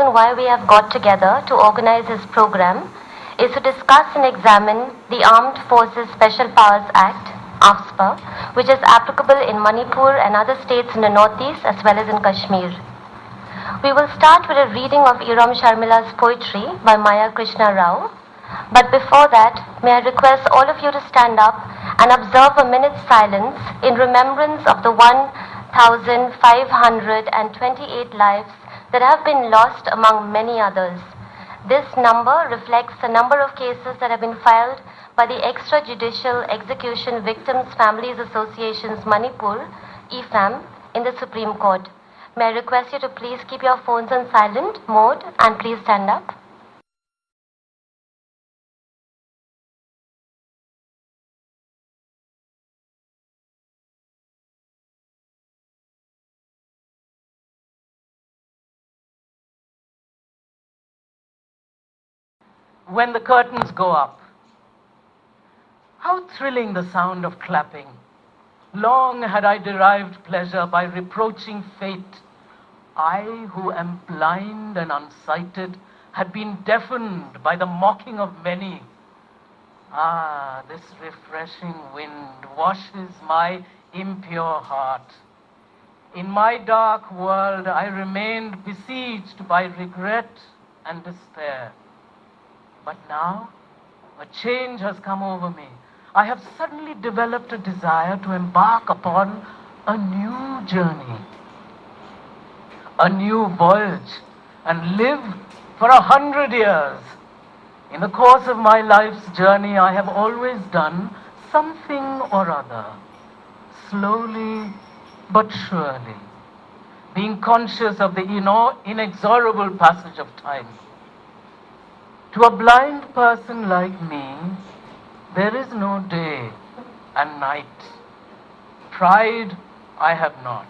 reason why we have got together to organize this program is to discuss and examine the Armed Forces Special Powers Act, AFSPA, which is applicable in Manipur and other states in the northeast as well as in Kashmir. We will start with a reading of Iram Sharmila's poetry by Maya Krishna Rao. But before that, may I request all of you to stand up and observe a minute's silence in remembrance of the 1,528 lives that have been lost among many others. This number reflects the number of cases that have been filed by the Extrajudicial Execution Victims Families Association's Manipur, EFAM, in the Supreme Court. May I request you to please keep your phones on silent mode and please stand up. When the curtains go up, how thrilling the sound of clapping. Long had I derived pleasure by reproaching fate. I, who am blind and unsighted, had been deafened by the mocking of many. Ah, this refreshing wind washes my impure heart. In my dark world, I remained besieged by regret and despair. But now, a change has come over me. I have suddenly developed a desire to embark upon a new journey, a new voyage, and live for 100 years. In the course of my life's journey, I have always done something or other, slowly but surely, being conscious of the inexorable passage of time. To a blind person like me, there is no day and night. Pride I have not.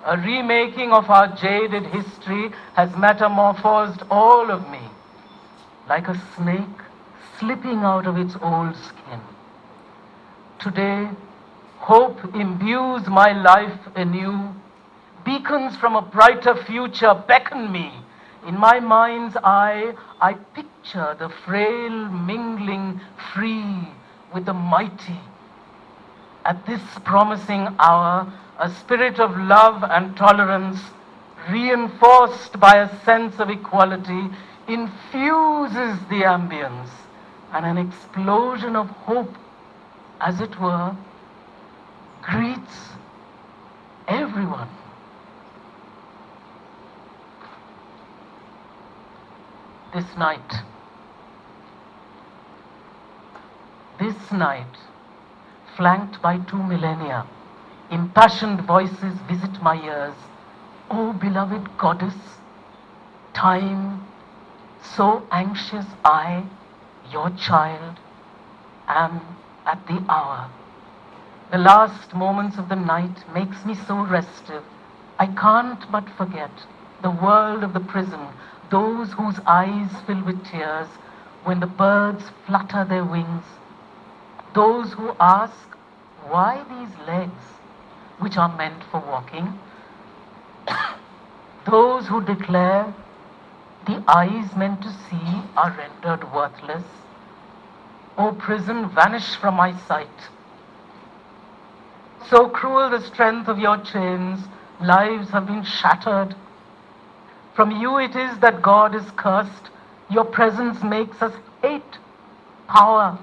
A remaking of our jaded history has metamorphosed all of me, like a snake slipping out of its old skin. Today, hope imbues my life anew. Beacons from a brighter future beckon me. In my mind's eye, I picture the frail mingling free with the mighty. At this promising hour, a spirit of love and tolerance, reinforced by a sense of equality, infuses the ambience, and an explosion of hope, as it were, greets everyone. This night, flanked by 2 millennia, impassioned voices visit my ears. O beloved goddess, time, so anxious I, your child, am at the hour. The last moments of the night makes me so restive. I can't but forget the world of the prison, those whose eyes fill with tears when the birds flutter their wings, those who ask, why these legs which are meant for walking, those who declare the eyes meant to see are rendered worthless. O prison, vanish from my sight. So cruel the strength of your chains, lives have been shattered. From you it is that God is cursed. Your presence makes us hate power.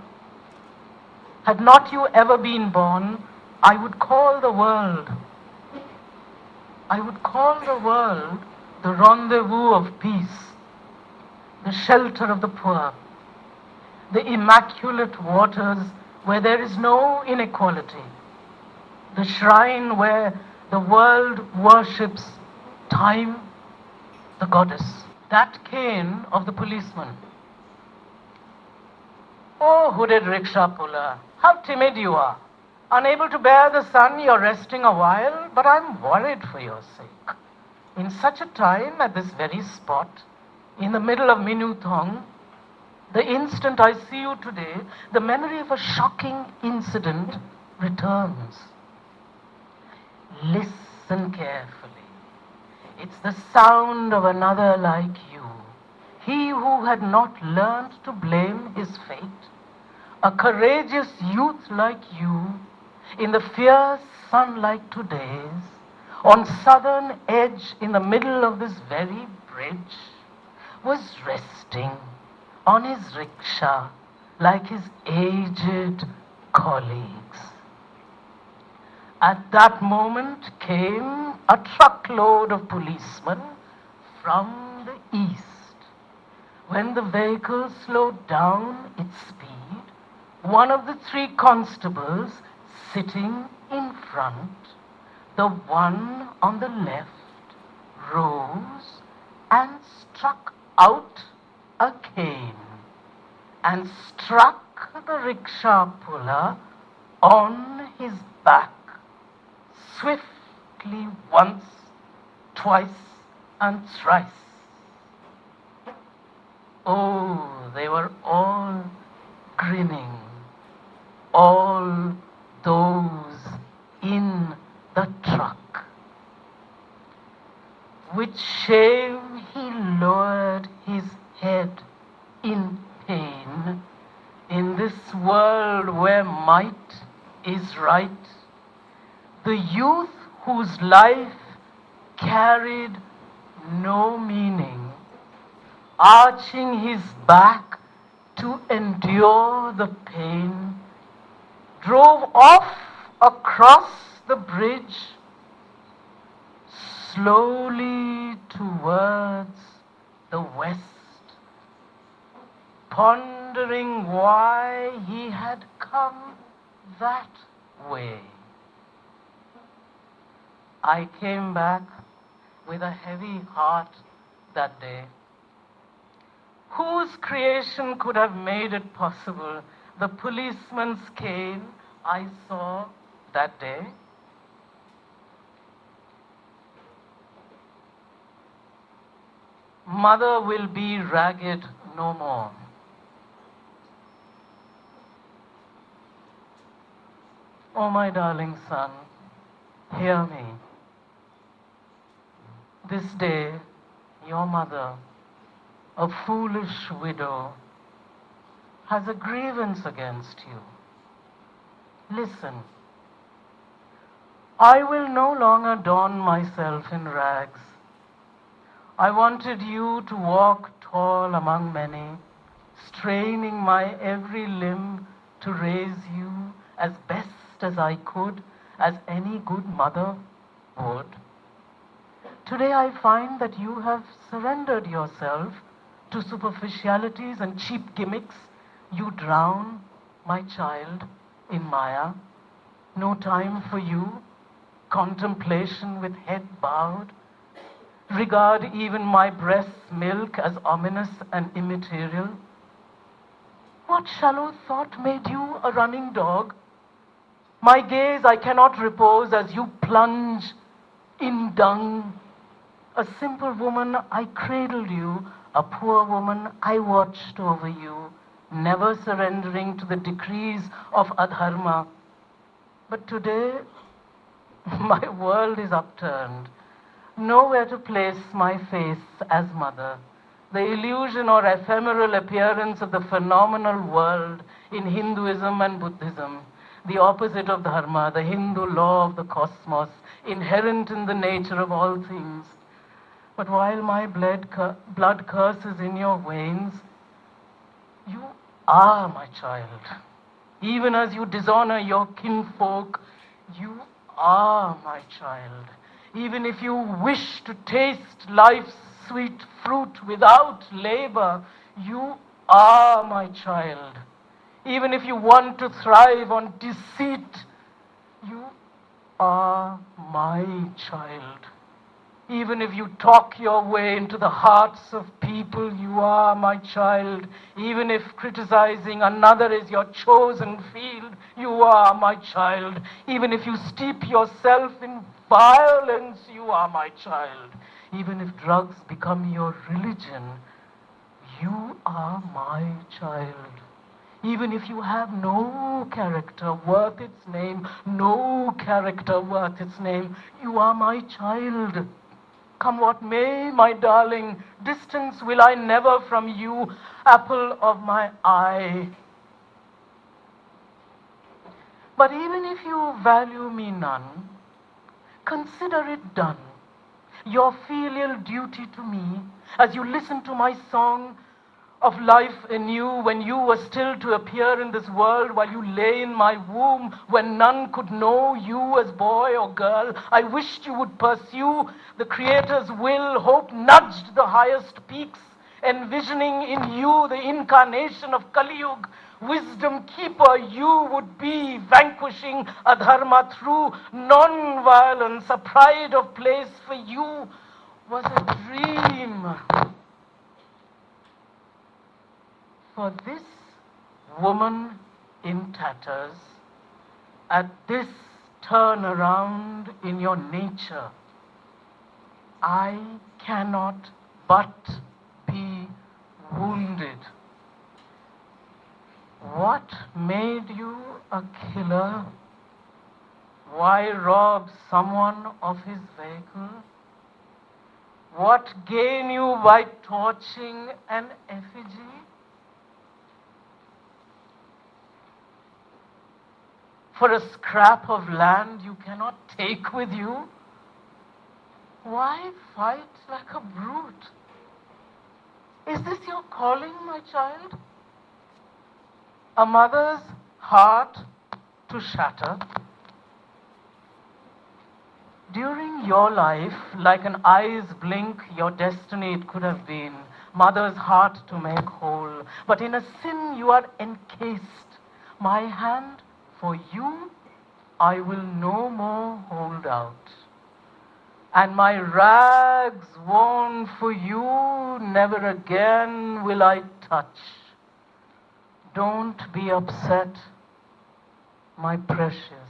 Had not you ever been born, I would call the world the rendezvous of peace, the shelter of the poor, the immaculate waters where there is no inequality, the shrine where the world worships time, the goddess. That cane of the policeman. Oh, hooded rickshaw puller, how timid you are. Unable to bear the sun, you're resting a while, but I'm worried for your sake. In such a time, at this very spot, in the middle of Minuthong, the instant I see you today, the memory of a shocking incident returns. Listen carefully. It's the sound of another like you. He who had not learned to blame his fate. A courageous youth like you, in the fierce sun like today's, on southern edge in the middle of this very bridge, was resting on his rickshaw like his aged colleagues. At that moment came a truckload of policemen from the east. When the vehicle slowed down its speed, one of the three constables sitting in front, the one on the left, rose and struck out a cane and struck the rickshaw puller on his back, swiftly once, twice, and thrice. Oh, they were all grinning, all those in the truck. With shame he lowered his head in pain in this world where might is right. The youth whose life carried no meaning, arching his back to endure the pain, drove off across the bridge, slowly towards the west, pondering why he had come that way. I came back with a heavy heart that day. Whose creation could have made it possible? The policeman's cane I saw that day. Mother will be ragged no more. Oh, my darling son, hear me. This day, your mother, a foolish widow, has a grievance against you. Listen, I will no longer don myself in rags. I wanted you to walk tall among many, straining my every limb to raise you as best as I could, as any good mother would. Today I find that you have surrendered yourself to superficialities and cheap gimmicks. You drown, my child, in Maya. No time for you, contemplation with head bowed. Regard even my breast's milk as ominous and immaterial. What shallow thought made you a running dog? My gaze I cannot repose as you plunge in dung. A simple woman, I cradled you. A poor woman, I watched over you, never surrendering to the decrees of adharma. But today, my world is upturned. Nowhere to place my face as mother. The illusion or ephemeral appearance of the phenomenal world in Hinduism and Buddhism, the opposite of dharma, the Hindu law of the cosmos, inherent in the nature of all things. But while my blood curses in your veins, you are my child. Even as you dishonor your kinfolk, you are my child. Even if you wish to taste life's sweet fruit without labor, you are my child. Even if you want to thrive on deceit, you are my child. Even if you talk your way into the hearts of people, you are my child. Even if criticizing another is your chosen field, you are my child. Even if you steep yourself in violence, you are my child. Even if drugs become your religion, you are my child. Even if you have no character worth its name, no character worth its name, you are my child. Come what may, my darling, distance will I never from you, apple of my eye. But even if you value me none, consider it done, your filial duty to me, as you listen to my song of life anew, when you were still to appear in this world, while you lay in my womb, when none could know you as boy or girl. I wished you would pursue the Creator's will. Hope nudged the highest peaks, envisioning in you the incarnation of Kali Yuga. Wisdom keeper you would be, vanquishing adharma through non-violence. A pride of place for you was a dream. For this woman in tatters, at this turnaround in your nature, I cannot but be wounded. What made you a killer? Why rob someone of his vehicle? What gain you by torching an effigy? For a scrap of land you cannot take with you? Why fight like a brute? Is this your calling, my child? A mother's heart to shatter? During your life, like an eye's blink, your destiny it could have been, mother's heart to make whole. But in a sin you are encased. My hand for you I will no more hold out. And my rags worn for you never again will I touch. Don't be upset, my precious.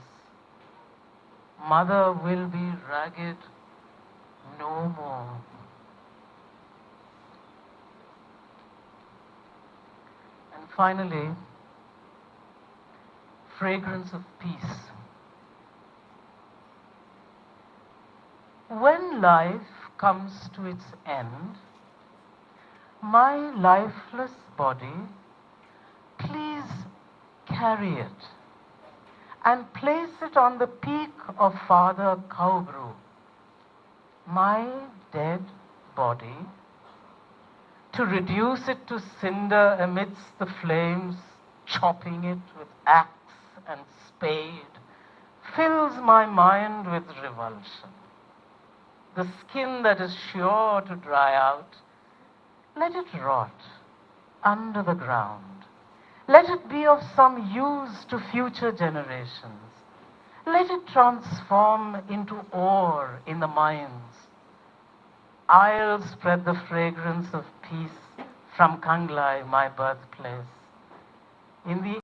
Mother will be ragged no more. And finally, fragrance of peace. When life comes to its end, my lifeless body, please carry it and place it on the peak of Father Cowbrew, my dead body, to reduce it to cinder amidst the flames, chopping it with axe and spade, fills my mind with revulsion. The skin that is sure to dry out, let it rot under the ground. Let it be of some use to future generations. Let it transform into ore in the mines. I'll spread the fragrance of peace from Kanglai, my birthplace. In the